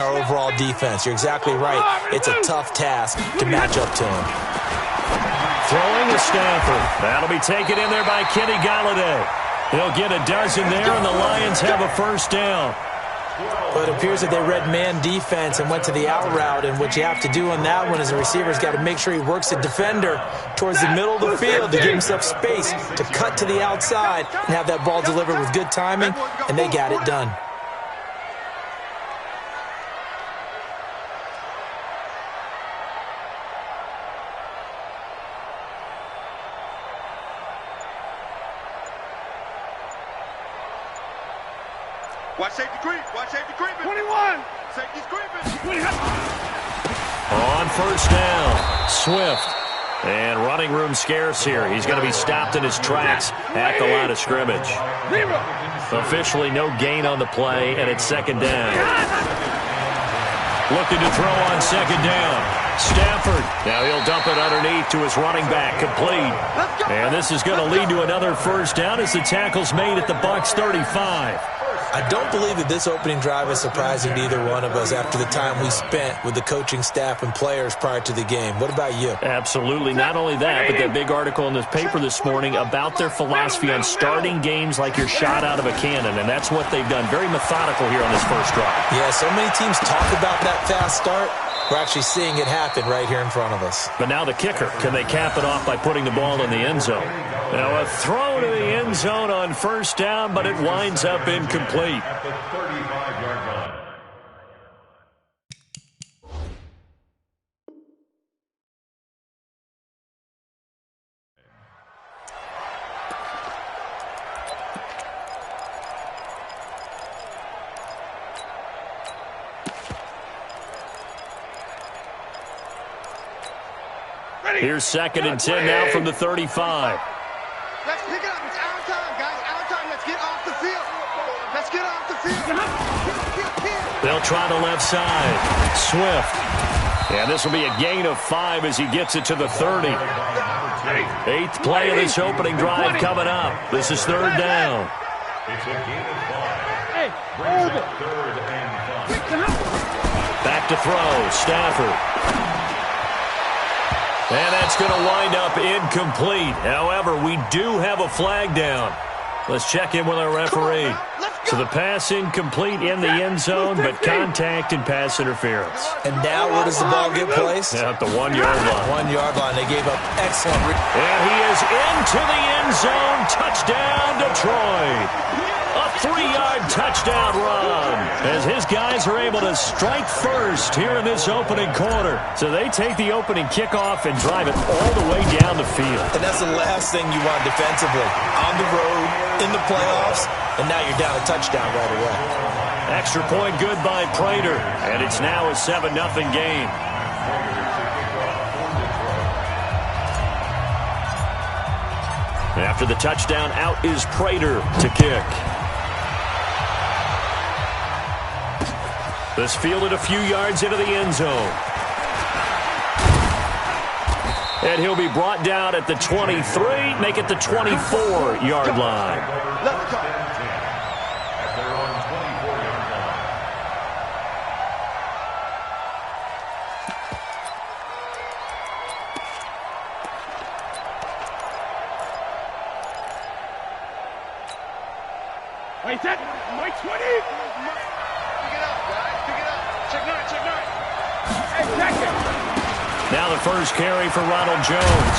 our overall defense. You're exactly right. It's a tough task to match up to him. Throwing to Stafford. That'll be taken in there by Kenny Galladay. He'll get a dozen there, and the Lions have a first down. But it appears that they read man defense and went to the out route, and what you have to do on that one is the receiver's got to make sure he works the defender towards the middle of the field to give himself space to cut to the outside and have that ball delivered with good timing, and they got it done. Watch safety creep. Watch safety creeping. 21. Safety's creeping. On first down, Swift. And running room scarce here. He's going to be stopped in his tracks at the line of scrimmage. Officially no gain on the play, and it's second down. Looking to throw on second down. Stafford. Now he'll dump it underneath to his running back. Complete. And this is going to lead to another first down as the tackle's made at the Bucs 35. I don't believe that this opening drive is surprising to either one of us after the time we spent with the coaching staff and players prior to the game. What about you? Absolutely. Not only that, but that big article in this paper this morning about their philosophy on starting games like you're shot out of a cannon, and that's what they've done. Very methodical here on this first drive. Yeah, so many teams talk about that fast start. We're actually seeing it happen right here in front of us. But now the kicker. Can they cap it off by putting the ball in the end zone? Now a throw to the end zone on first down, but it winds up incomplete. At the 35-yard line. Here's second and 10 now from the 35. Let's pick it up. It's our time, guys. Our time. Let's get off the field. Let's get off the field. They'll try the left side. Swift. And this will be a gain of 5 as he gets it to the 30. Eighth play of this opening drive coming up. This is third down. It's a gain of 5. Brings up third and 5. Back to throw. Stafford. And that's going to wind up incomplete. However, we do have a flag down. Let's check in with our referee. So the pass incomplete in the end zone, but contact and pass interference. And now where does the ball get placed? At the 1 yard line. 1 yard line. They gave up excellent. And he is into the end zone. Touchdown, Detroit. A 3-yard touchdown run as his guys are able to strike first here in this opening quarter. So they take the opening kickoff and drive it all the way down the field. And that's the last thing you want defensively. On the road, in the playoffs, and now you're down a touchdown right away. Extra point good by Prater, and it's now a 7-0 game. After the touchdown, out is Prater to kick. This fielded a few yards into the end zone. And he'll be brought down at the 23, make it the 24-yard line. Wait, that my 20. Pick it up, guys. Pick it up. Check 9. Check 9. Hey, check it. Now the first carry for Ronald Jones.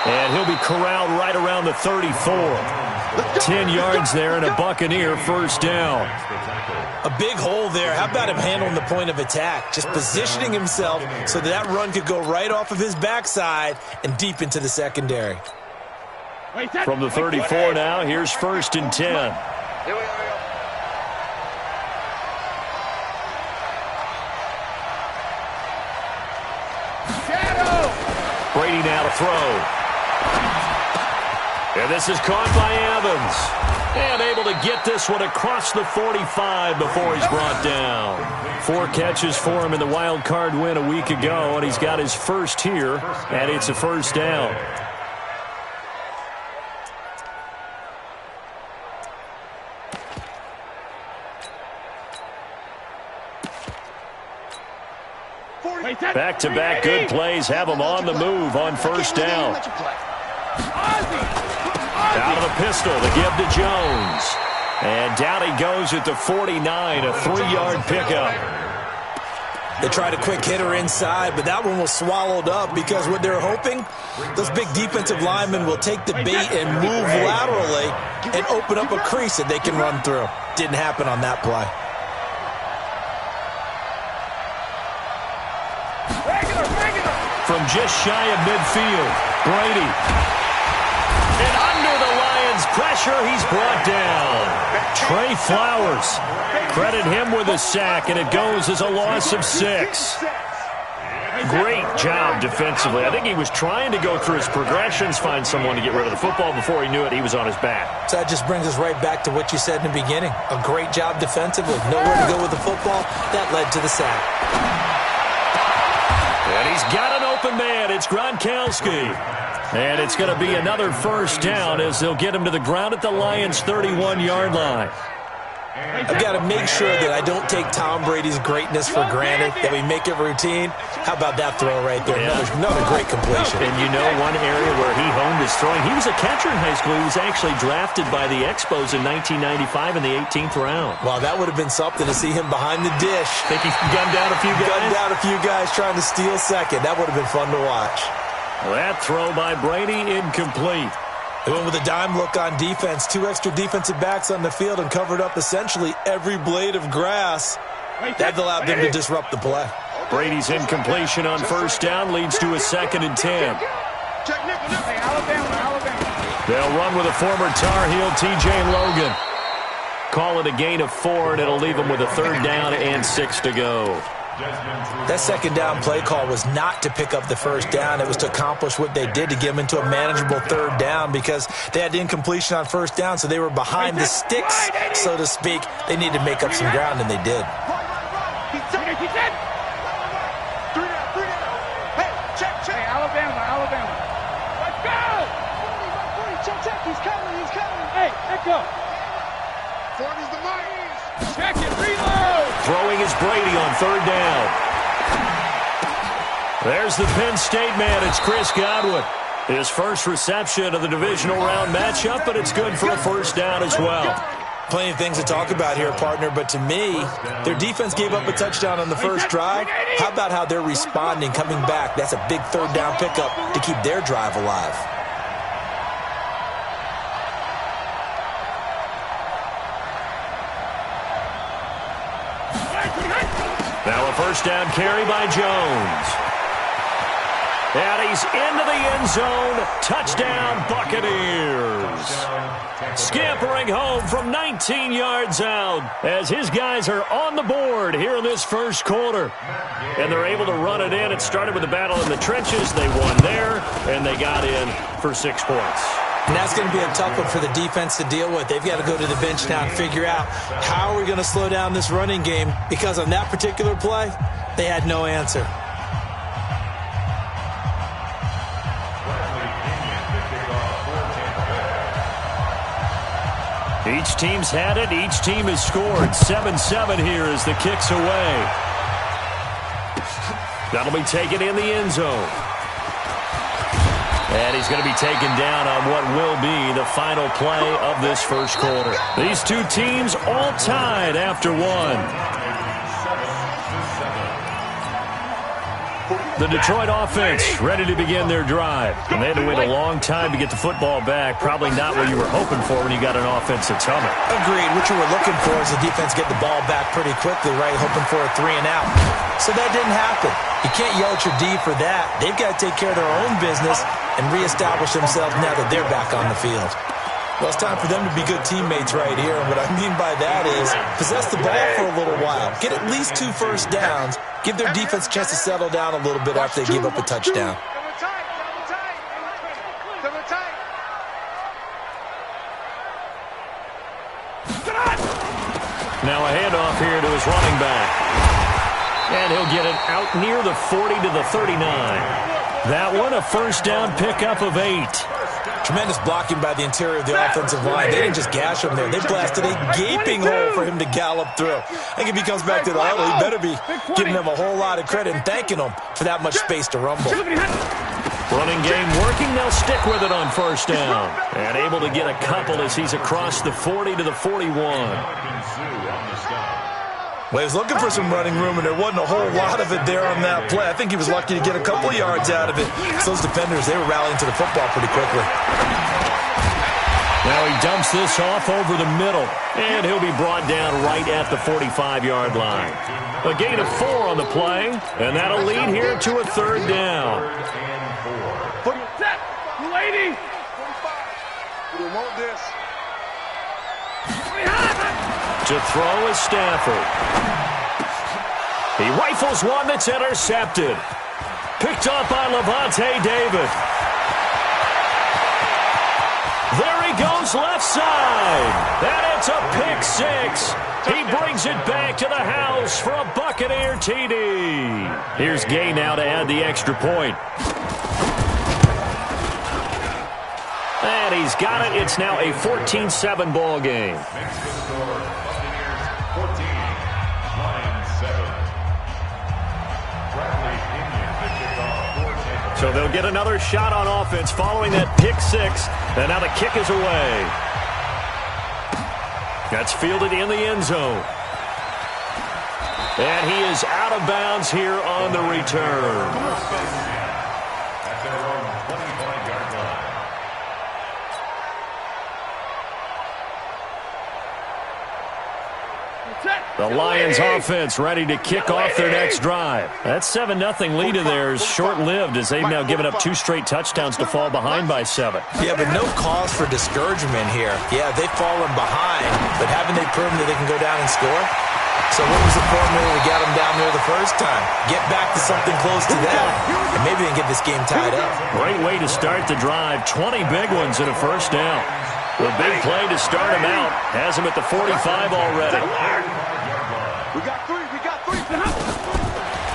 And he'll be corralled right around the 34. 10 yards there and a Buccaneer first down. A big hole there. How about him handling the point of attack? Just positioning himself so that run could go right off of his backside and deep into the secondary. Wait, that From the 34 now, here's first and 10. Here we are. Brady now to throw. And this is caught by Evans. And able to get this one across the 45 before he's brought down. 4 catches for him in the wild card win a week ago, and he's got his first here, and it's a first down. Back-to-back good plays have them on the move on first down. Out of the pistol, the give to Jones. And down he goes at the 49, a 3-yard pickup. They tried a quick hitter inside, but that one was swallowed up because what they're hoping, those big defensive linemen will take the bait and move laterally and open up a crease that they can run through. Didn't happen on that play. From just shy of midfield, Brady. And under the Lions' pressure, he's brought down. Trey Flowers. Credit him with a sack, and it goes as a loss of 6. Great job defensively. I think he was trying to go through his progressions, find someone to get rid of the football. Before he knew it, he was on his back. So that just brings us right back to what you said in the beginning. A great job defensively. Nowhere to go with the football. That led to the sack. And he's got an open man. It's Gronkowski. And it's going to be another first down as they'll get him to the ground at the Lions' 31-yard line. I've got to make sure that I don't take Tom Brady's greatness for granted, that we make it routine. How about that throw right there? Yeah. Another great completion. And you know one area where he honed his throwing, he was a catcher in high school. He was actually drafted by the Expos in 1995 in the 18th round. Well, that would have been something to see him behind the dish. Think he gunned down a few guys? Gunned down a few guys trying to steal second. That would have been fun to watch. Well, that throw by Brady, incomplete. They went with a dime look on defense. 2 extra defensive backs on the field and covered up essentially every blade of grass. That allowed them to disrupt the play. Brady's incompletion on first down leads to a 2nd and 10. They'll run with a former Tar Heel, T.J. Logan. Call it a gain of 4, and it'll leave them with a 3rd down and 6 to go. That 2nd down play call was not to pick up the first down. It was to accomplish what they did, to get them into a manageable 3rd down, because they had incompletion on first down, so they were behind the sticks, so to speak. They needed to make up some ground, and they did. Alabama. Let's go! Check. He's coming. Hey, let go. 40's the mark. Check it, reload. Throwing is Brady on 3rd down. There's the Penn State man. It's Chris Godwin. His first reception of the divisional round matchup, but it's good for a first down as well. Plenty of things to talk about here, partner, but to me, their defense gave up a touchdown on the first drive. How about how they're responding, coming back? That's a big 3rd down pickup to keep their drive alive. Now a first down carry by Jones. And he's into the end zone. Touchdown, Buccaneers. Scampering home from 19 yards out as his guys are on the board here in this first quarter. And they're able to run it in. It started with a battle in the trenches. They won there, and they got in for 6 points. And that's going to be a tough one for the defense to deal with. They've got to go to the bench now and figure out how are we going to slow down this running game, because on that particular play, they had no answer. Each team's had it. Each team has scored. 7-7 here as the kick's away. That'll be taken in the end zone. And he's going to be taken down on what will be the final play of this first quarter. These two teams all tied after 1. The Detroit offense ready to begin their drive. And they had to wait a long time to get the football back. Probably not what you were hoping for when you got an offense that's humming. Agreed. What you were looking for is the defense get the ball back pretty quickly, right? Hoping for a 3 and out. So that didn't happen. You can't yell at your D for that. They've got to take care of their own business and reestablish themselves now that they're back on the field. Well, it's time for them to be good teammates right here. And what I mean by that is possess the ball for a little while. Get at least 2 first downs. Give their defense a chance to settle down a little bit after they give up a touchdown. Now a handoff here to his running back. And he'll get it out near the 40 to the 39. That one a first down pickup of 8. Tremendous blocking by the interior of the offensive line. They didn't just gash him there. They blasted a gaping hole for him to gallop through. I think if he comes back to the huddle, he better be giving them a whole lot of credit and thanking them for that much space to rumble. Running game working. They'll stick with it on first down. And able to get a couple as he's across the 40 to the 41. Well, he was looking for some running room, and there wasn't a whole lot of it there on that play. I think he was lucky to get a couple of yards out of it. So those defenders, they were rallying to the football pretty quickly. Now he dumps this off over the middle, and he'll be brought down right at the 45-yard line. A gain of 4 on the play, and that'll lead here to a third down. Set. 280. We want this. To throw is Stafford. He rifles one that's intercepted. Picked up by Levante David. There he goes left side. And it's a pick 6. He brings it back to the house for a Buccaneer TD. Here's Gay now to add the extra point. And he's got it. It's now a 14-7 ball game. So they'll get another shot on offense following that pick 6. And now the kick is away. That's fielded in the end zone. And he is out of bounds here on the return. The Lions offense ready to kick off their next drive. That 7-0 lead of theirs short-lived as they've now given up 2 straight touchdowns to fall behind by 7. Yeah, but no cause for discouragement here. Yeah, they've fallen behind, but haven't they proven that they can go down and score? So what was the formula that got them down there the first time? Get back to something close to that, and maybe they can get this game tied up. Great way to start the drive. 20 big ones and a first down. The big play to start him out has him at the 45 already. We got 3.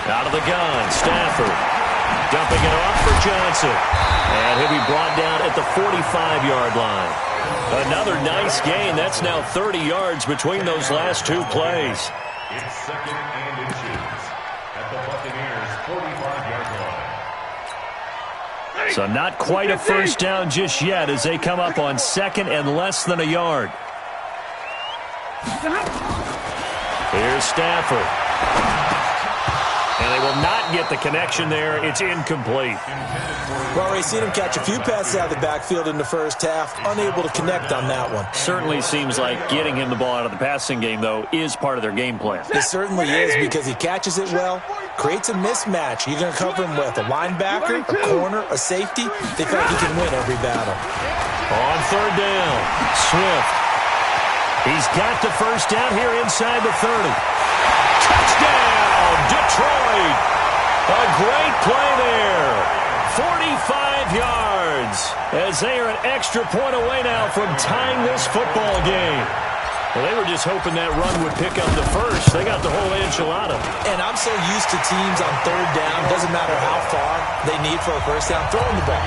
Out of the gun, Stafford. Dumping it off for Johnson. And he'll be brought down at the 45-yard line. Another nice gain. That's now 30 yards between those last 2 plays. It's second and inches at the Buccaneers' 45-yard line. So not quite a first down just yet as they come up on second and less than a yard. Here's Stafford. And they will not get the connection there. It's incomplete. Well, already seen him catch a few passes out of the backfield in the first half. Unable to connect on that one. Certainly seems like getting him the ball out of the passing game, though, is part of their game plan. It certainly is because he catches it well, creates a mismatch. You're going to cover him with a linebacker, a corner, a safety. They feel like he can win every battle. On third down, Swift. He's got the first down here inside the 30. Touchdown, Detroit. A great play there. 45 yards as they are an extra point away now from tying this football game. Well, they were just hoping that run would pick up the first. They got the whole enchilada. And I'm so used to teams on third down, doesn't matter how far they need for a first down, throwing the ball.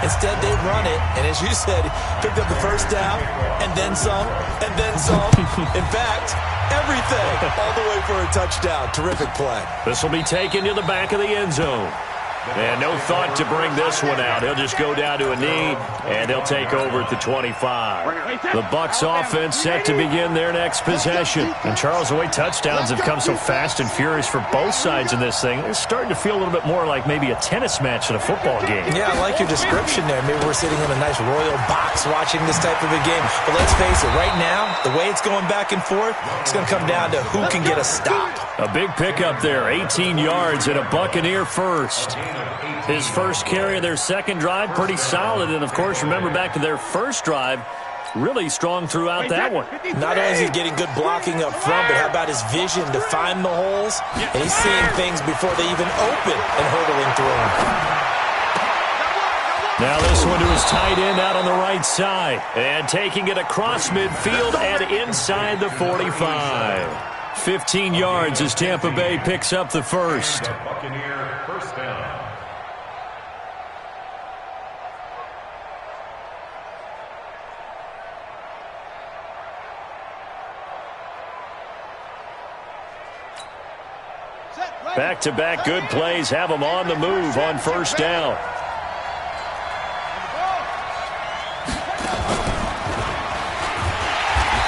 Instead, they run it, and as you said, picked up the first down, and then some, and then some. In fact, everything, all the way for a touchdown. Terrific play. This will be taken to the back of the end zone. And no thought to bring this one out. He'll just go down to a knee, and they'll take over at the 25. The Bucs offense set to begin their next possession. And Charles, the way touchdowns have come so fast and furious for both sides in this thing, it's starting to feel a little bit more like maybe a tennis match in a football game. Yeah, I like your description there. Maybe we're sitting in a nice royal box watching this type of a game. But let's face it, right now, the way it's going back and forth, it's going to come down to who can get a stop. A big pickup there, 18 yards and a Buccaneer first. His first carry of their second drive, pretty solid. And, of course, remember back to their first drive, really strong throughout that one. Not only is he getting good blocking up front, but how about his vision to find the holes? And he's seeing things before they even open and hurdling through them. Now this one to his tight end out on the right side. And taking it across midfield and inside the 45. 15 yards as Tampa Bay picks up the first. Buccaneer first down. Back-to-back good plays have them on the move on first down.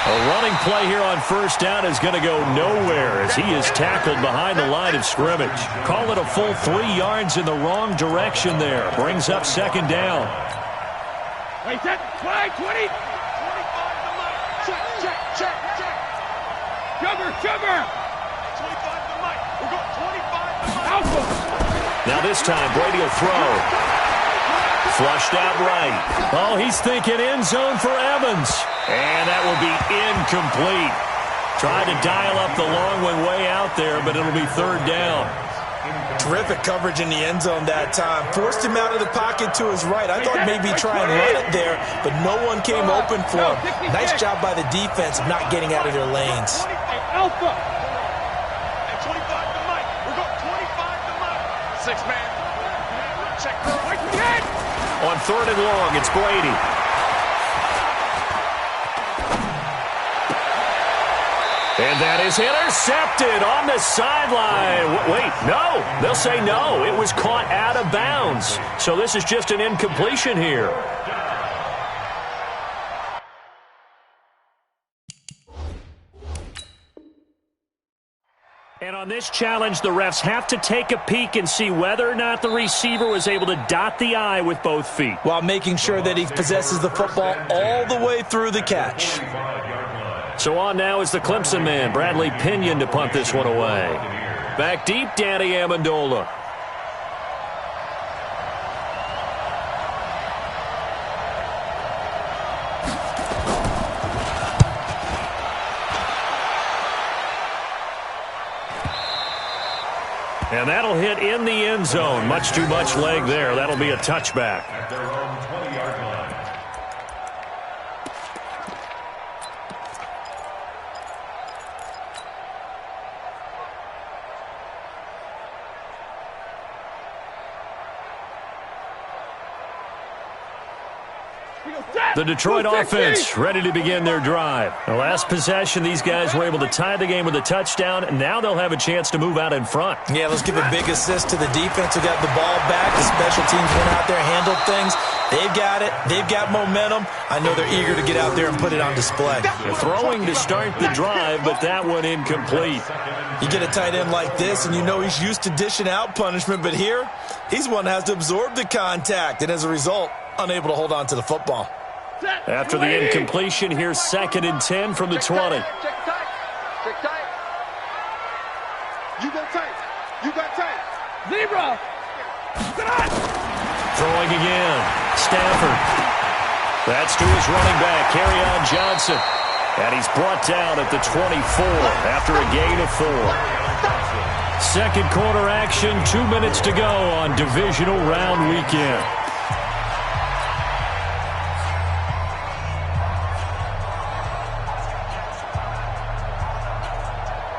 A running play here on first down is going to go nowhere as he is tackled behind the line of scrimmage. Call it a full 3 yards in the wrong direction there. Brings up second down. Wait, set, 20, 20. 25 to Mike. Check. Sugar. 25 to Mike. We're going 25 to Mike. Alpha. Now this time, Brady will throw. Flushed out right. Oh, he's thinking end zone for Evans. And that will be incomplete. Tried to dial up the long one way out there, but it'll be third down. Terrific coverage in the end zone that time. Forced him out of the pocket to his right. I thought maybe try and run it there, but no one came open for him. Nice job by the defense of not getting out of their lanes. Alpha. And 25 to Mike. We're going 25 to Mike. 6-man. Check. On third and long, it's Brady. And that is intercepted on the sideline. Wait, no. They'll say no. It was caught out of bounds. So this is just an incompletion here. And on this challenge, the refs have to take a peek and see whether or not the receiver was able to dot the I with both feet, while making sure that he possesses the football all the way through the catch. So on now is the Clemson man, Bradley Pinion, to punt this one away. Back deep, Danny Amendola. And that'll hit in the end zone. Much too much leg there. That'll be a touchback. At their own 20-yard line. The Detroit offense ready to begin their drive. The last possession, these guys were able to tie the game with a touchdown, and now they'll have a chance to move out in front. Yeah, let's give a big assist to the defense who got the ball back. The special teams went out there, handled things. They've got it. They've got momentum. I know they're eager to get out there and put it on display. They're throwing to start the drive, but that one incomplete. You get a tight end like this, and you know he's used to dishing out punishment, but here, he's one that has to absorb the contact, and as a result, unable to hold on to the football. After the incompletion, here's 2nd and 10 from the 20. Check tight. You go tight. Zebra. Throwing again. Stafford. That's to his running back, Kerryon Johnson. And he's brought down at the 24 after a gain of 4. Second quarter action, 2 minutes to go on divisional round weekend.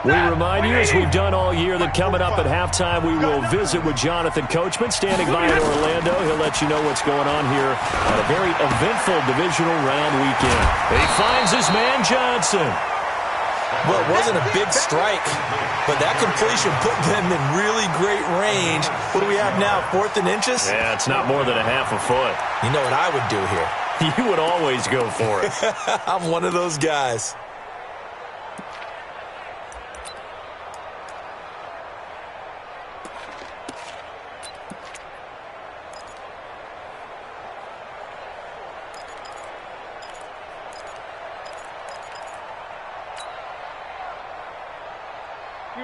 We remind you, as we've done all year, that coming up at halftime, we will visit with Jonathan Coachman, standing by in Orlando. He'll let you know what's going on here on a very eventful divisional round weekend. He finds his man, Johnson. Well, it wasn't a big strike, but that completion put them in really great range. What do we have now, 4th and inches? Yeah, it's not more than a half a foot. You know what I would do here? You would always go for it. I'm one of those guys.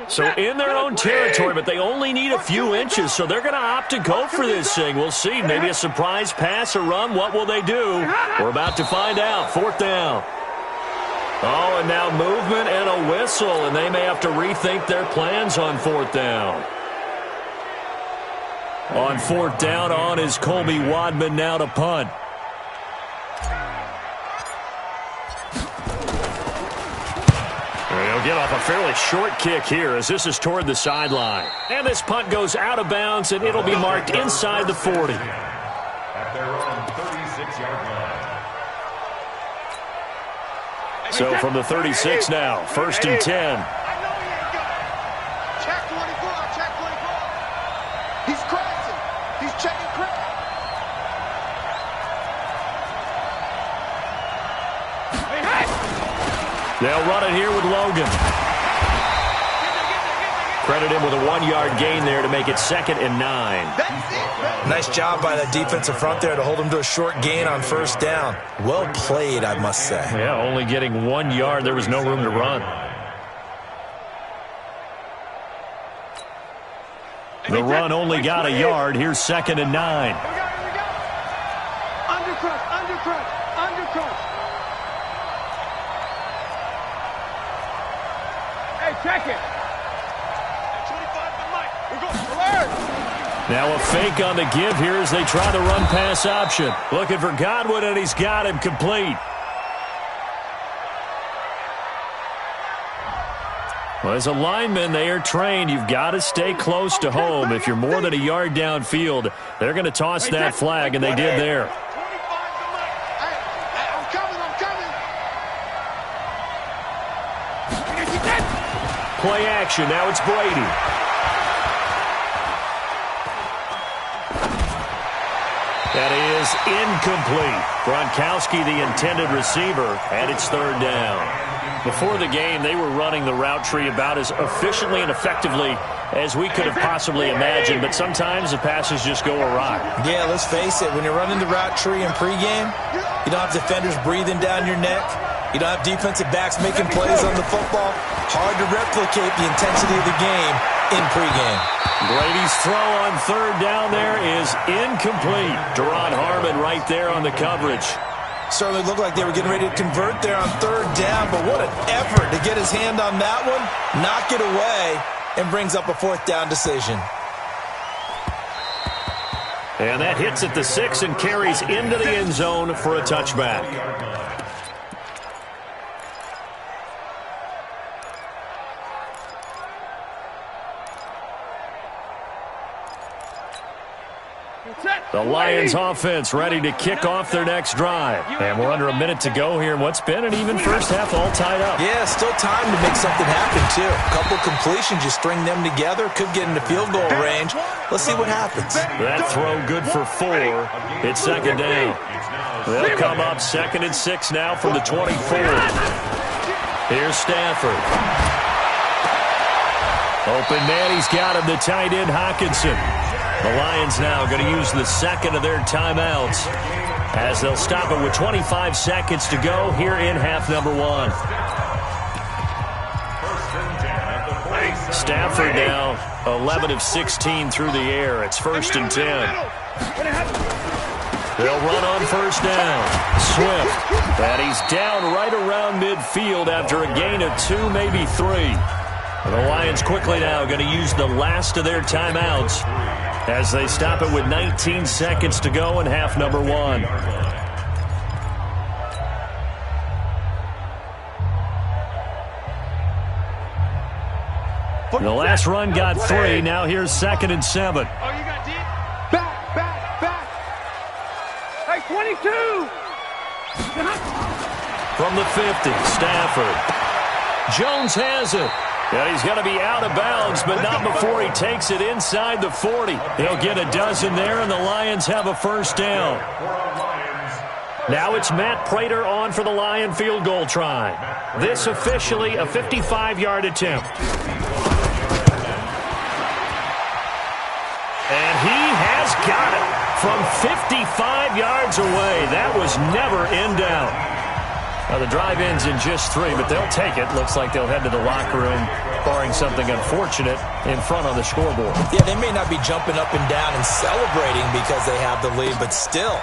So in their own territory, but they only need a few inches, so they're going to opt to go for this thing. We'll see. Maybe a surprise pass or run. What will they do? We're about to find out. 4th down. Oh, and now movement and a whistle, and they may have to rethink their plans on 4th down. On 4th down, on is Colby Wadman now to punt. He'll get off a fairly short kick here as this is toward the sideline. And this punt goes out of bounds, and it'll be marked inside the 40. At their own 36-yard line. So from the 36 now, 1st and 10. Check 24, check 24. They'll run it here with Logan. Credit him with a 1-yard gain there to make it 2nd and 9. Nice job by that defensive front there to hold him to a short gain on 1st down. Well played, I must say. Yeah, only getting 1 yard. There was no room to run. The run only got a yard. Here's 2nd and 9. Undercrush. Hey, check it. 25 to Mike. We're going alert. Now a fake on the give here as they try the run-pass option. Looking for Godwin, and he's got him complete. Well, as a lineman, they are trained. You've got to stay close to home. If you're more than a yard downfield, they're going to toss that flag, and they did there. 25 to Mike. Hey, I'm coming. Play action. Now it's Brady. That is incomplete. Gronkowski, the intended receiver, and it's 3rd down. Before the game, they were running the route tree about as efficiently and effectively as we could have possibly imagined, but sometimes the passes just go awry. Yeah, let's face it. When you're running the route tree in pregame, you don't have defenders breathing down your neck. You don't have defensive backs making plays on the football. Hard to replicate the intensity of the game in pregame. Brady's throw on 3rd down there is incomplete. Deron Harmon right there on the coverage. Certainly looked like they were getting ready to convert there on 3rd down, but what an effort to get his hand on that one, knock it away, and brings up a 4th down decision. And that hits at the 6 and carries into the end zone for a touchback. The Lions offense ready to kick off their next drive. And we're under a minute to go here in what's been an even first half, all tied up. Yeah, still time to make something happen, too. A couple completions, you string them together, could get into field goal range. Let's see what happens. That throw good for 4. It's 2nd down. They'll come up 2nd and 6 now from the 24. Here's Stafford. Open man, he's got him, the tight end Hockenson. The Lions now going to use the 2nd of their timeouts as they'll stop it with 25 seconds to go here in half number 1. Stafford now 11 of 16 through the air. It's 1st and 10. They'll run on 1st down. Swift. And he's down right around midfield after a gain of 2, maybe 3. The Lions quickly now going to use the last of their timeouts as they stop it with 19 seconds to go in half number 1. The last run got 3. Now here's 2nd and 7. Oh, you got deep? Back. Hey, 22. From the 50, Stafford. Jones has it. Yeah, he's going to be out of bounds, but not before he takes it inside the 40. He'll get a dozen there, and the Lions have a 1st down. Now it's Matt Prater on for the Lion field goal try. This officially a 55-yard attempt. And he has got it from 55 yards away. That was never in doubt. Now, the drive ends in just 3, but they'll take it. Looks like they'll head to the locker room, barring something unfortunate, in front on the scoreboard. Yeah, they may not be jumping up and down and celebrating because they have the lead, but still,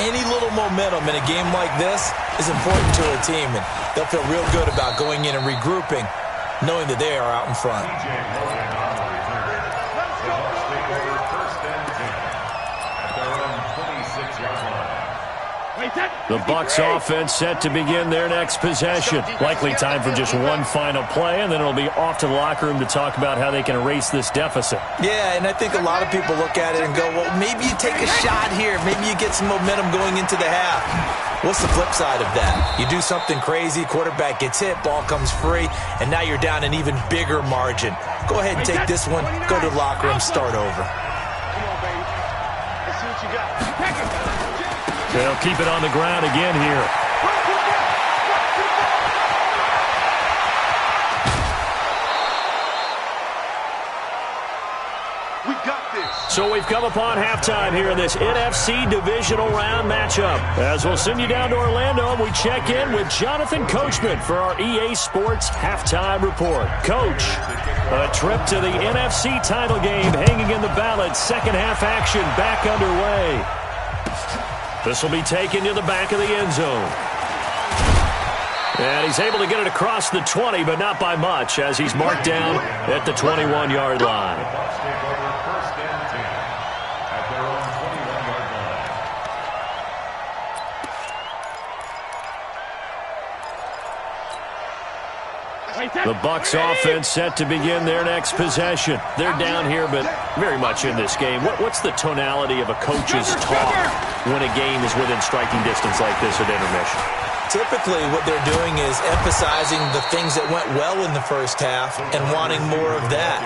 any little momentum in a game like this is important to a team, and they'll feel real good about going in and regrouping, knowing that they are out in front. The Bucs offense set to begin their next possession. Likely time for just one final play, and then it'll be off to the locker room to talk about how they can erase this deficit. Yeah, and I think a lot of people look at it and go, well, maybe you take a shot here. Maybe you get some momentum going into the half. What's the flip side of that? You do something crazy, quarterback gets hit, ball comes free, and now you're down an even bigger margin. Go ahead and take this one, go to the locker room, start over. Come on, baby. Let's see what you got. They'll keep it on the ground again here. We got this. So we've come upon halftime here in this NFC divisional round matchup. As we'll send you down to Orlando, and we check in with Jonathan Coachman for our EA Sports halftime report. Coach, a trip to the NFC title game hanging in the balance. Second half action back underway. This will be taken to the back of the end zone. And he's able to get it across the 20, but not by much, as he's marked down at the 21-yard line. The Bucs offense set to begin their next possession. They're down here, but very much in this game. What's the tonality of a coach's talk when a game is within striking distance like this at intermission? Typically, what they're doing is emphasizing the things that went well in the first half and wanting more of that.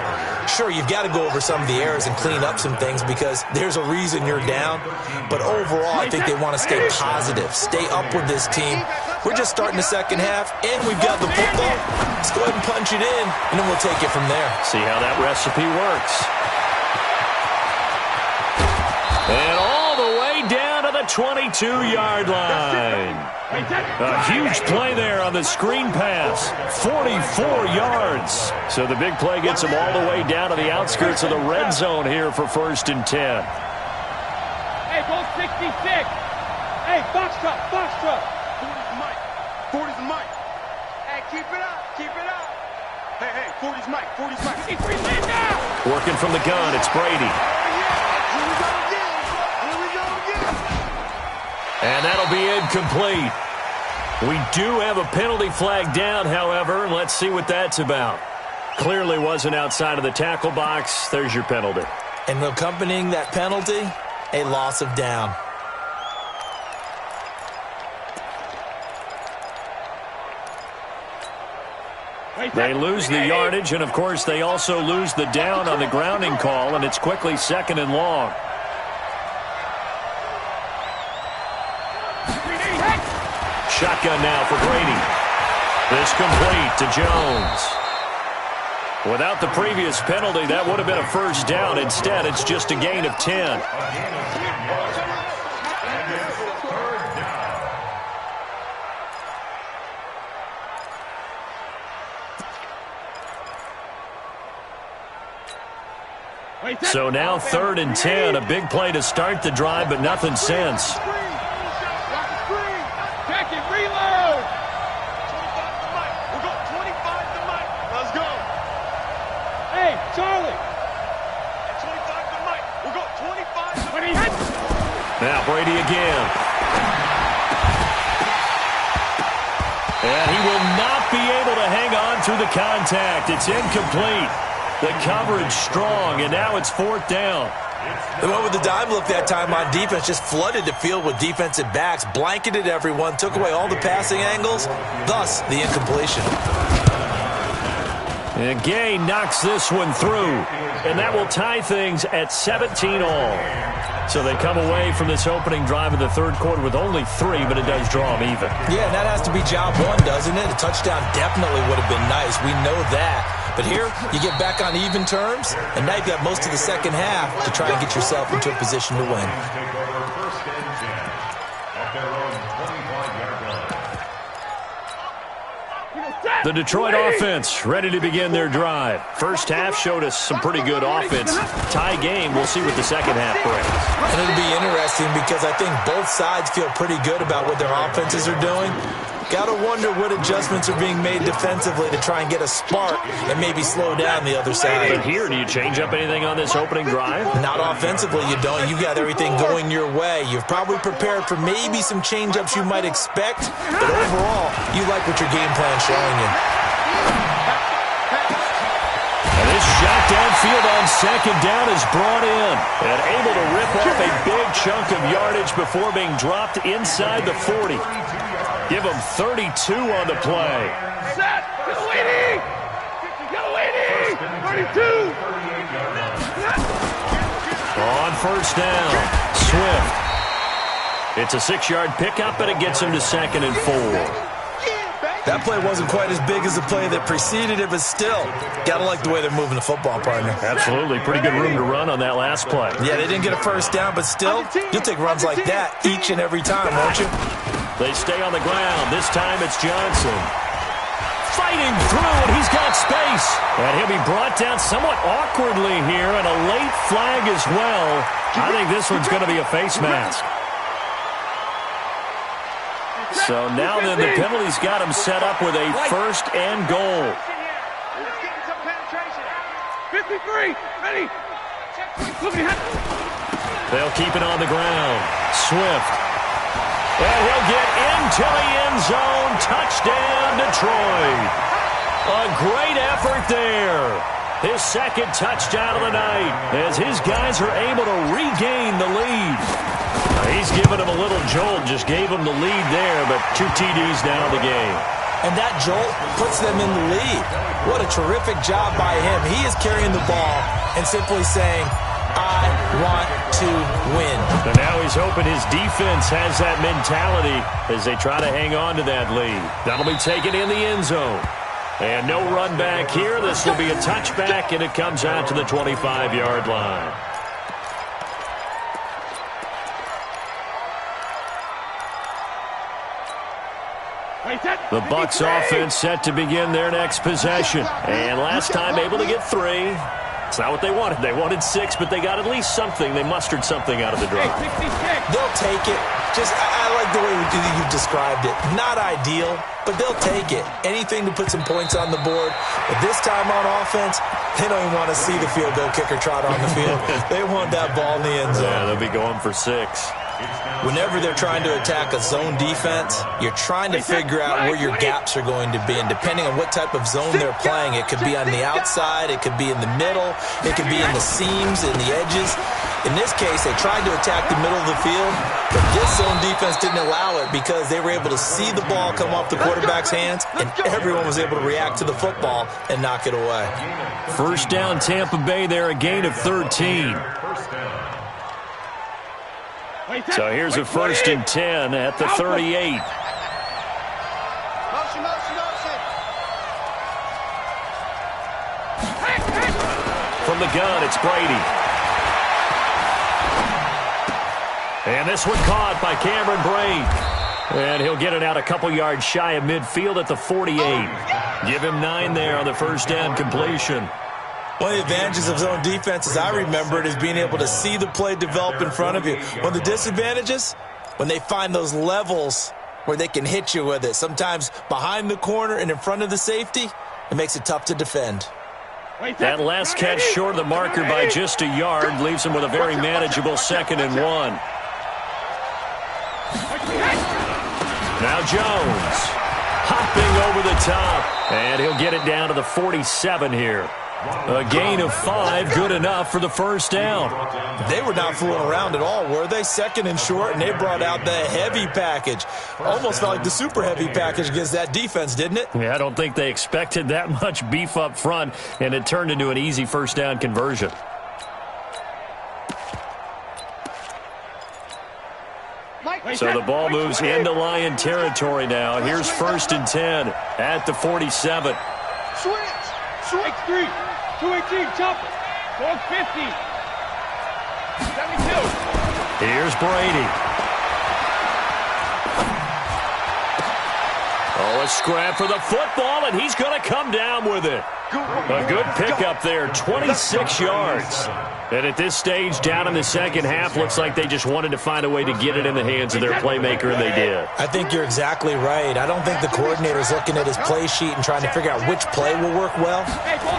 Sure, you've got to go over some of the errors and clean up some things because there's a reason you're down. But overall, I think they want to stay positive, stay up with this team. We're just starting the second half, and we've got the football. Let's go ahead and punch it in, and then we'll take it from there. See how that recipe works. And all the way down to the 22-yard line. A huge play there on the screen pass. 44 yards. So the big play gets him all the way down to the outskirts of the red zone here for 1st and 10. Hey, go 66. Hey, box truck. 40's Mike. Hey, keep it up. Hey, 40's Mike. 40's Mike. Working from the gun, it's Brady. And that'll be incomplete. We do have a penalty flag down, however, and let's see what that's about. Clearly wasn't outside of the tackle box. There's your penalty. And accompanying that penalty, a loss of down. They lose the yardage, and, of course, they also lose the down on the grounding call, and it's quickly 2nd and long. Shotgun now for Brady. This complete to Jones. Without the previous penalty, that would have been a 1st down. Instead, it's just a gain of 10. So now 3rd and 10, a big play to start the drive, but nothing since. Check it, reload. 25 to Mike. We're going 25 to Mike. Let's go. Hey, Charlie. 25 to Mike. We're going 25 to Mike. Now Brady again. And he will not be able to hang on through the contact. It's incomplete. The coverage strong, and now it's 4th down. They went with the dime look that time on defense, just flooded the field with defensive backs, blanketed everyone, took away all the passing angles, thus the incompletion. And Gay knocks this one through, and that will tie things at 17 all. So they come away from this opening drive in the 3rd quarter with only 3, but it does draw them even. Yeah, and that has to be job 1, doesn't it? A touchdown definitely would have been nice. We know that. But here, you get back on even terms, and now you've got most of the second half to try and get yourself into a position to win. The Detroit offense ready to begin their drive. First half showed us some pretty good offense. Tie game, we'll see what the second half brings. And it'll be interesting because I think both sides feel pretty good about what their offenses are doing. Got to wonder what adjustments are being made defensively to try and get a spark and maybe slow down the other side. But here, do you change up anything on this opening drive? Not offensively, you don't. You've got everything going your way. You've probably prepared for maybe some change-ups you might expect, but overall, you like what your game plan's showing you. And this shot downfield on 2nd down is brought in and able to rip off a big chunk of yardage before being dropped inside the 40. Give him 32 on the play. Set. Get leading. 32. On 1st down, Swift. It's a 6-yard pickup, and it gets him to 2nd and 4. That play wasn't quite as big as the play that preceded it, but still, gotta like the way they're moving the football, partner. Absolutely. Pretty good room to run on that last play. Yeah, they didn't get a first down, but still, you'll take runs like that each and every time, won't you? They stay on the ground. This time it's Johnson. Fighting through, and he's got space. And he'll be brought down somewhat awkwardly here, and a late flag as well. I think this one's going to be a face mask. So now then, the penalty's got him set up with a first and goal. 53, ready. They'll keep it on the ground. Swift. And he'll get into the end zone. Touchdown, Detroit. A great effort there. His second touchdown of the night as his guys are able to regain the lead. He's given him a little jolt, just gave him the lead there, but 2 TDs now in the game. And that jolt puts them in the lead. What a terrific job by him. He is carrying the ball and simply saying, I want to win. And now he's hoping his defense has that mentality as they try to hang on to that lead. That'll be taken in the end zone. And no run back here. This will be a touchback, and it comes out to the 25-yard line. The Bucs offense set to begin their next possession. And last time able to get 3. It's not what they wanted. They wanted 6, but they got at least something. They mustered something out of the drive. They'll take it. I like the way you've described it. Not ideal, but they'll take it. Anything to put some points on the board. But this time on offense, they don't even want to see the field goal kicker trot on the field. They want that ball in the end zone. Yeah, they'll be going for 6. Whenever they're trying to attack a zone defense, you're trying to figure out where your gaps are going to be. And depending on what type of zone they're playing, it could be on the outside, it could be in the middle, it could be in the seams, in the edges. In this case, they tried to attack the middle of the field, but this zone defense didn't allow it because they were able to see the ball come off the quarterback's hands, and everyone was able to react to the football and knock it away. First down, Tampa Bay there, a gain of 13. So here's a 1st and 10 at the 38. From the gun, it's Brady. And this one caught by Cameron Brate. And he'll get it out a couple yards shy of midfield at the 48. Give him 9 there on the first down completion. One of the advantages of zone defense, as I remember it, is being able to see the play develop in front of you. One of the disadvantages, when they find those levels where they can hit you with it, sometimes behind the corner and in front of the safety, it makes it tough to defend. That last catch short of the marker by just a yard leaves him with a very manageable 2nd and 1. Now Jones, hopping over the top, and he'll get it down to the 47 here. A gain of 5, good enough for the first down. They were not fooling around at all, were they? 2nd and short, and they brought out the heavy package. Almost felt like the super heavy package against that defense, didn't it? Yeah, I don't think they expected that much beef up front, and it turned into an easy first down conversion. So the ball moves into Lion territory now. Here's 1st and 10 at the 47. Switch 3. 218, chopper. 450. 72. Here's Brady. Oh, a scrap for the football, and he's going to come down with it. A good pickup there, 26 yards. And at this stage, down in the second half, looks like they just wanted to find a way to get it in the hands of their playmaker, and they did. I think you're exactly right. I don't think the coordinator's looking at his play sheet and trying to figure out which play will work well.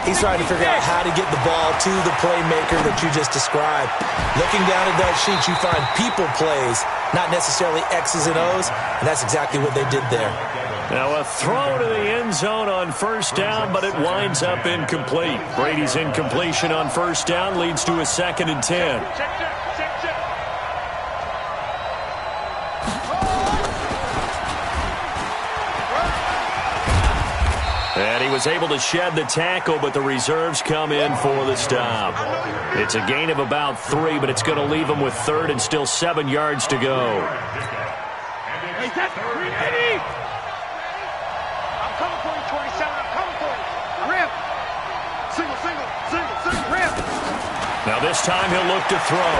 He's trying to figure out how to get the ball to the playmaker that you just described. Looking down at that sheet, you find people plays, not necessarily X's and O's, and that's exactly what they did there. Now a throw to the end zone on first down, but it winds up incomplete. Brady's incompletion on first down leads to a 2nd and 10. And he was able to shed the tackle, but the reserves come in for the stop. It's a gain of about 3, but it's going to leave him with 3rd and still 7 yards to go. Now this time he'll look to throw.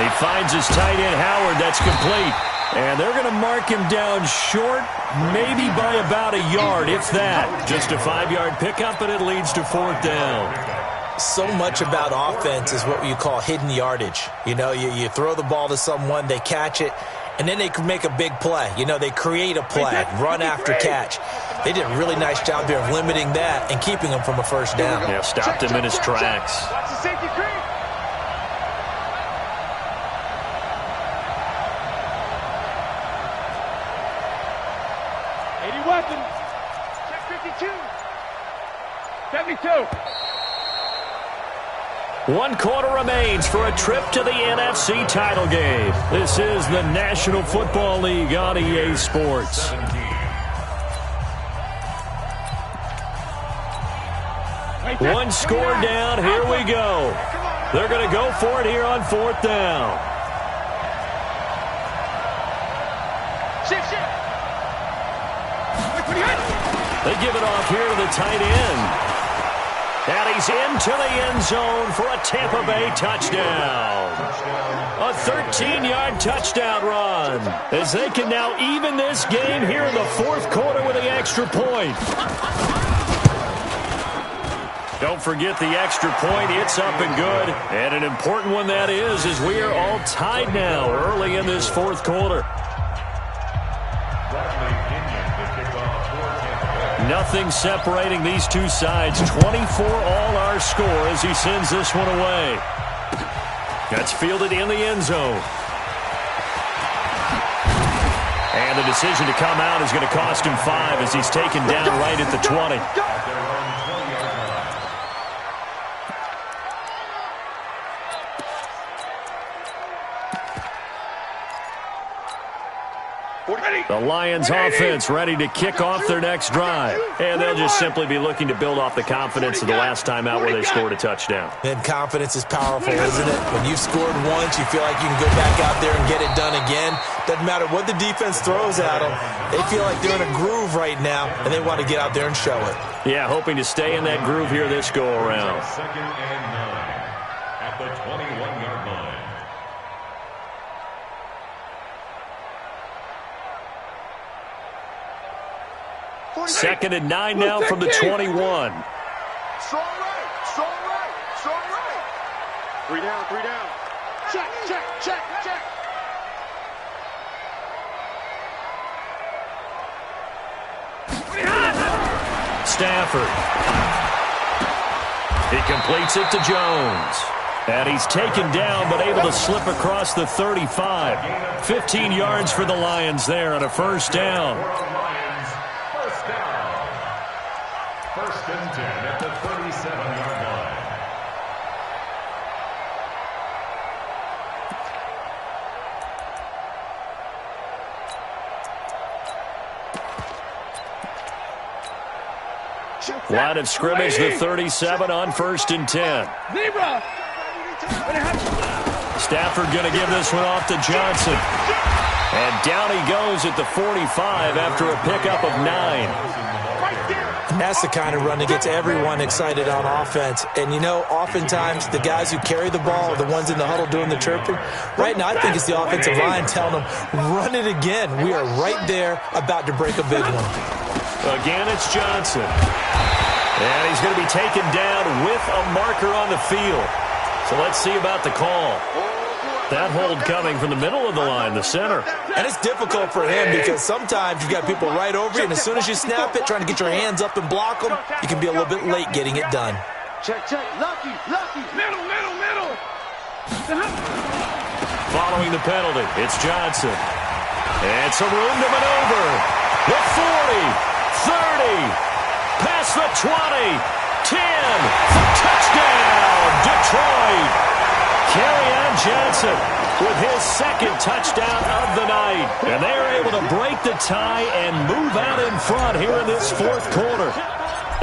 He finds his tight end, Howard. That's complete. And they're going to mark him down short, maybe by about a yard, if that. Just a 5-yard pickup, and it leads to 4th down. So much about offense is what you call hidden yardage. You know, you throw the ball to someone, they catch it, and then they can make a big play. You know, they create a play, run after catch. They did a really nice job there of limiting that and keeping him from a first down. Yeah, stopped him in his tracks. Watch the safety creep. 80 weapon. Check 52. 72. 1 quarter remains for a trip to the NFC title game. This is the National Football League on EA Sports. One score down. Here we go. They're going to go for it here on 4th down. They give it off here to the tight end. And he's into the end zone for a Tampa Bay touchdown. A 13-yard touchdown run as they can now even this game here in the 4th quarter with the extra point. Don't forget the extra point. It's up and good. And an important one that is as we are all tied now early in this 4th quarter. Nothing separating these two sides. 24 all our score as he sends this one away. That's fielded in the end zone. And the decision to come out is going to cost him 5 as he's taken down right at the 20. The Lions offense ready to kick off their next drive. And they'll just simply be looking to build off the confidence of the last time out where they scored a touchdown. And confidence is powerful, isn't it? When you've scored once, you feel like you can go back out there and get it done again. Doesn't matter what the defense throws at them. They feel like they're in a groove right now, and they want to get out there and show it. Yeah, hoping to stay in that groove here this go-around. 2nd and 9 at the 21-yard line. 2nd and 9 now from the 21. Strong right, strong right, strong right. 3 down, 3 down. Check, check, check, check. Stafford. He completes it to Jones. And he's taken down but able to slip across the 35. 15 yards for the Lions there on a first down. First and 10 at the 37-yard line. Line of scrimmage, the 37 on 1st and 10. Zebra. Stafford going to give this one off to Johnson. And down he goes at the 45 after a pickup of 9. And that's the kind of run that gets everyone excited on offense. And, you know, oftentimes the guys who carry the ball are the ones in the huddle doing the chirping. Right now, I think it's the offensive line telling them, run it again. We are right there about to break a big one. Again, it's Johnson. And he's going to be taken down with a marker on the field. So let's see about the call. That hold coming from the middle of the line, the center. And it's difficult for him because sometimes you got people right over you, and as soon as you snap it, trying to get your hands up and block them, you can be a little bit late getting it done. Check, check. Lucky, lucky. Middle, middle, middle. Following the penalty, it's Johnson. And some room to maneuver. The 40, 30, past the 20, 10, for touchdown, Detroit. Kerryon Johnson with his 2nd touchdown of the night. And they are able to break the tie and move out in front here in this 4th quarter.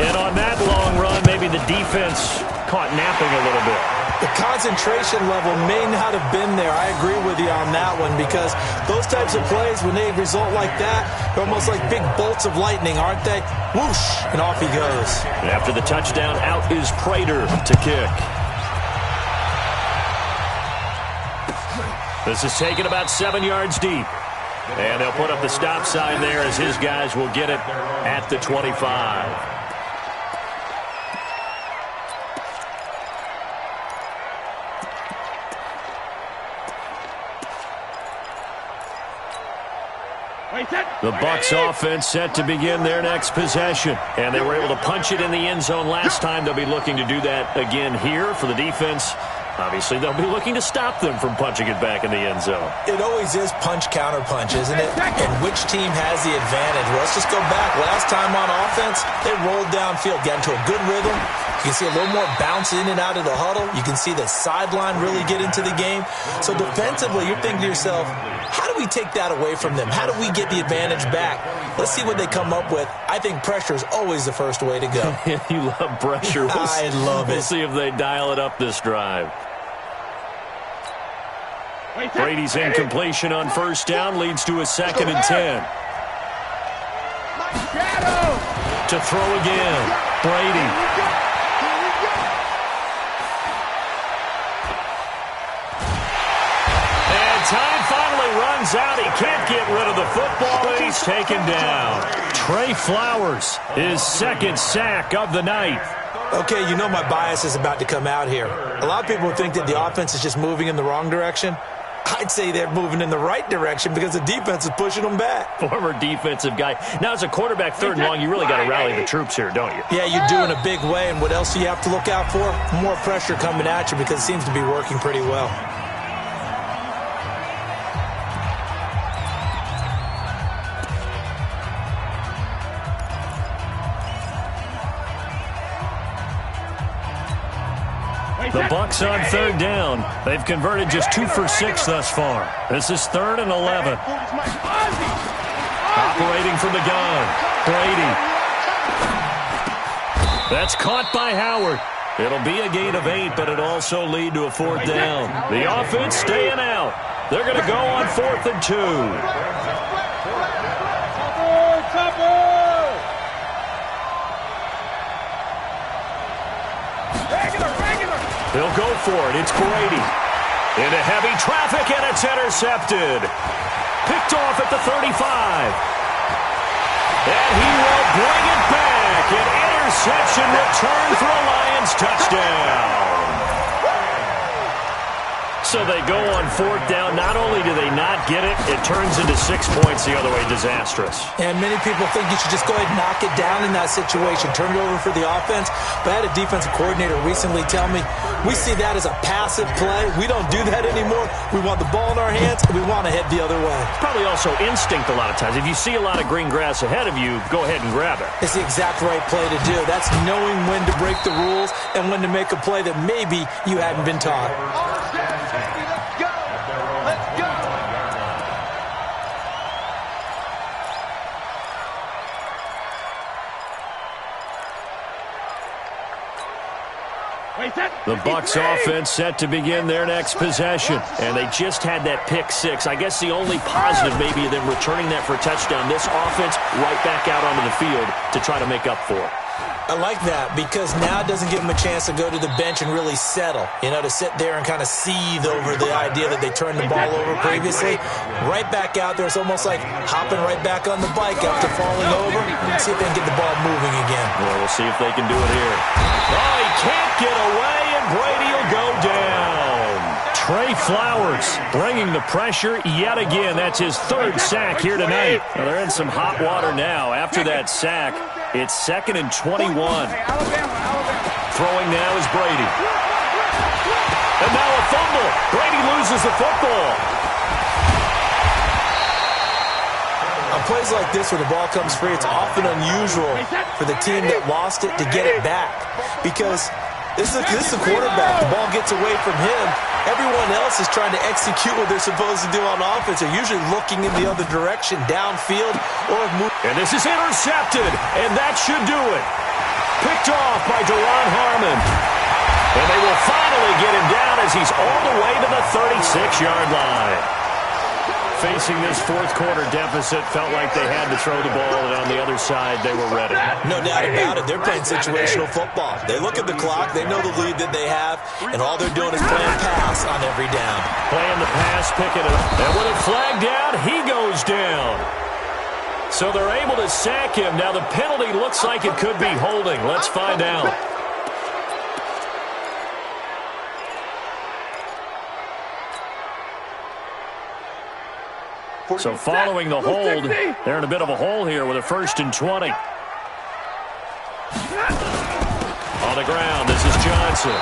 And on that long run, maybe the defense caught napping a little bit. The concentration level may not have been there. I agree with you on that one because those types of plays, when they result like that, they're almost like big bolts of lightning, aren't they? Whoosh, and off he goes. And after the touchdown, out is Prater to kick. This is taken about 7 yards deep. And they'll put up the stop sign there as his guys will get it at the 25. The Bucs offense set to begin their next possession. And they were able to punch it in the end zone last time. They'll be looking to do that again here for the defense. Obviously, they'll be looking to stop them from punching it back in the end zone. It always is punch-counter-punch, isn't it? And which team has the advantage? Well, let's just go back. Last time on offense, they rolled downfield, got into a good rhythm. You can see a little more bounce in and out of the huddle. You can see the sideline really get into the game. So defensively, you're thinking to yourself, how do we take that away from them? How do we get the advantage back? Let's see what they come up with. I think pressure is always the first way to go. You love pressure. I love it. We'll see if they dial it up this drive. Brady's incompletion on first down leads to a 2nd and 10. To throw again. Brady. Time finally runs out. He can't get rid of the football, and he's taken down. Trey Flowers, his 2nd sack of the night. Okay, you know my bias is about to come out here. A lot of people think that the offense is just moving in the wrong direction. I'd say they're moving in the right direction because the defense is pushing them back. Former defensive guy. Now, as a quarterback, 3rd and long, you really got to rally the troops here, don't you? Yeah, you do in a big way. And what else do you have to look out for? More pressure coming at you because it seems to be working pretty well. The Bucs on 3rd down. They've converted just 2 for 6 thus far. This is 3rd and 11. Operating from the gun. Brady. That's caught by Howard. It'll be a gain of 8, but it'll also lead to a 4th down. The offense staying out. They're going to go on 4th and 2. He'll go for it. It's Brady. Into heavy traffic, and it's intercepted. Picked off at the 35. And he will bring it back. An interception return for a Lions touchdown. So they go on 4th down. Not only do they not get it, it turns into 6 points the other way. Disastrous. And many people think you should just go ahead and knock it down in that situation. Turn it over for the offense. But I had a defensive coordinator recently tell me, we see that as a passive play. We don't do that anymore. We want the ball in our hands, and we want to head the other way. Probably also instinct a lot of times. If you see a lot of green grass ahead of you, go ahead and grab it. It's the exact right play to do. That's knowing when to break the rules and when to make a play that maybe you hadn't been taught. The Bucs offense set to begin their next possession. And they just had that pick 6. I guess the only positive maybe of them returning that for a touchdown. This offense right back out onto the field to try to make up for it. I like that because now it doesn't give them a chance to go to the bench and really settle. You know, to sit there and kind of seethe over the idea that they turned the ball over previously. Right back out there. It's almost like hopping right back on the bike after falling over. Let's see if they can get the ball moving again. Well, we'll see if they can do it here. Oh, he can't get away, and Brady will go down. Trey Flowers bringing the pressure yet again. That's his 3rd sack here tonight. Well, they're in some hot water now. After that sack, it's 2nd and 21. Throwing now is Brady. And now a fumble. Brady loses the football. On plays like this where the ball comes free, it's often unusual for the team that lost it to get it back. Because this is a quarterback. The ball gets away from him. Everyone else is trying to execute what they're supposed to do on offense. They're usually looking in the other direction, downfield, or moving. And this is intercepted, and that should do it. Picked off by Duron Harmon. And they will finally get him down as he's all the way to the 36-yard line. facing this fourth quarter deficit, felt like they had to throw the ball, and on the other side, they were ready. No doubt about it. They're playing situational football. They look at the clock. They know the lead that they have, and all they're doing is playing pass on every down. Playing the pass, picking it up. And with it flagged out, he goes down. So they're able to sack him. Now the penalty looks like it could be holding. Let's find out. So following the hold, they're in a bit of a hole here with a 1st and 20. On the ground, this is Johnson.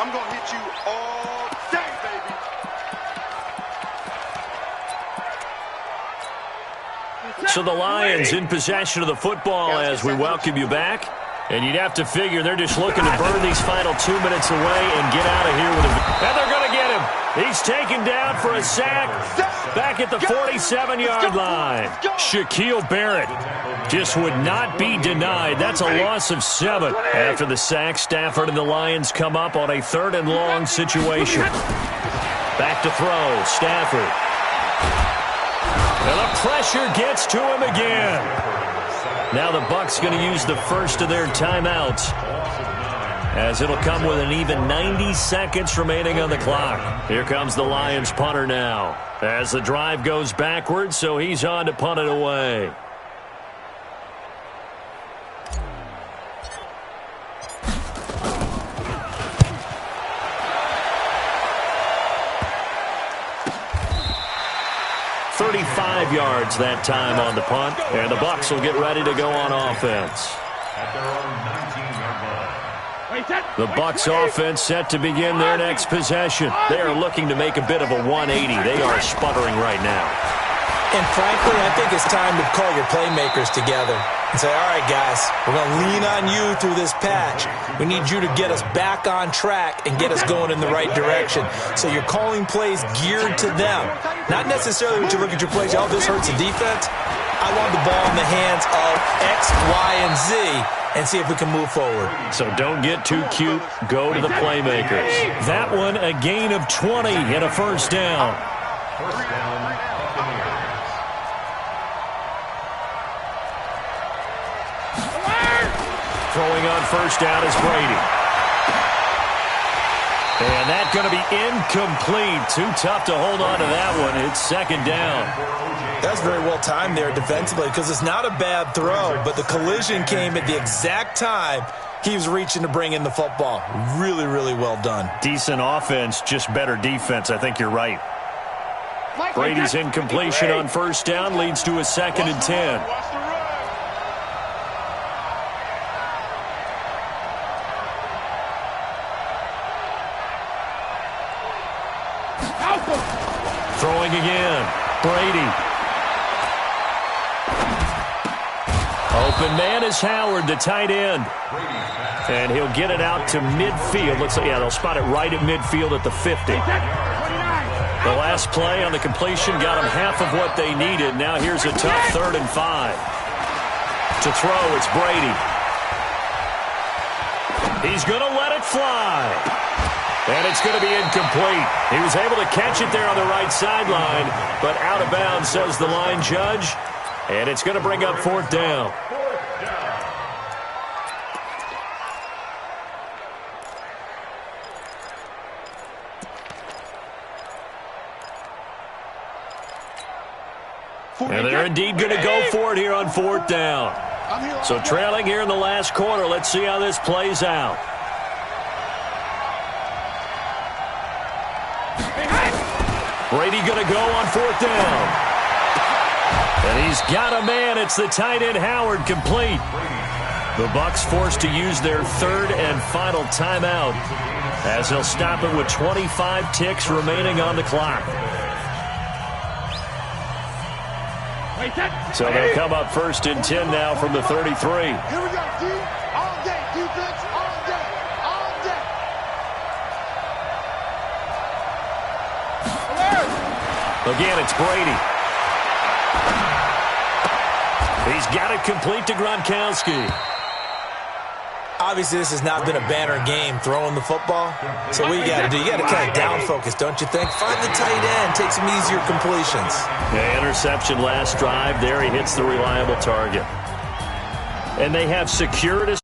I'm going to hit you all day, baby. So the Lions in possession of the football as we welcome you back. And you'd have to figure they're just looking to burn these final 2 minutes away and get out of here with a... And they're going to get him. He's taken down for a sack back at the 47-yard line. Shaquille Barrett just would not be denied. That's a loss of 7. After the sack, Stafford and the Lions come up on a 3rd and long situation. Back to throw, Stafford. And the pressure gets to him again. Now the Bucs going to use the first of their timeouts, as it'll come with an even 90 seconds remaining on the clock. Here comes the Lions punter now, as the drive goes backwards, so he's on to punt it away. .35 yards that time on the punt, and the Bucs will get ready to go on offense. The Bucs offense set to begin their next possession. They are looking to make a bit of a 180. They are sputtering right now. And frankly, I think it's time to call your playmakers together and say, all right, guys, we're going to lean on you through this patch. We need you to get us back on track and get us going in the right direction. So you're calling plays geared to them. Not necessarily when you look at your plays, oh, this hurts the defense. I want the ball in the hands of X, Y, and Z and see if we can move forward. So don't get too cute. Go to the playmakers. That one, a gain of 20 and a first down. Throwing on first down is Brady. And that's going to be incomplete. Too tough to hold on to that one. It's 2nd down. That's very well timed there defensively, because it's not a bad throw, but the collision came at the exact time he was reaching to bring in the football. Really, really well done. Decent offense, just better defense. I think you're right. Brady's incompletion on first down leads to a 2nd and 10. Throwing again. Brady. Open man is Howard, the tight end. And he'll get it out to midfield. Looks like, yeah, they'll spot it right at midfield at the 50. The last play on the completion got them half of what they needed. Now here's a tough 3rd and 5. To throw, it's Brady. He's going to let it fly. And it's going to be incomplete. He was able to catch it there on the right sideline, but out of bounds, says the line judge. And it's going to bring up 4th down. And they're indeed going to go for it here on 4th down. So trailing here in the last quarter. Let's see how this plays out. Brady going to go on 4th down. And he's got a man. It's the tight end Howard, complete. The Bucs forced to use their 3rd and final timeout, as they'll stop it with 25 ticks remaining on the clock. So they'll come up 1st and 10 now from the 33. Here we go, D. All day, defense, all day, all day. Again, it's Brady. He's got it complete to Gronkowski. Obviously, this has not been a banner game throwing the football. So what you got to do, you got to kind of down focus, don't you think? Find the tight end, take some easier completions. Yeah, interception last drive. There he hits the reliable target. And they have secured his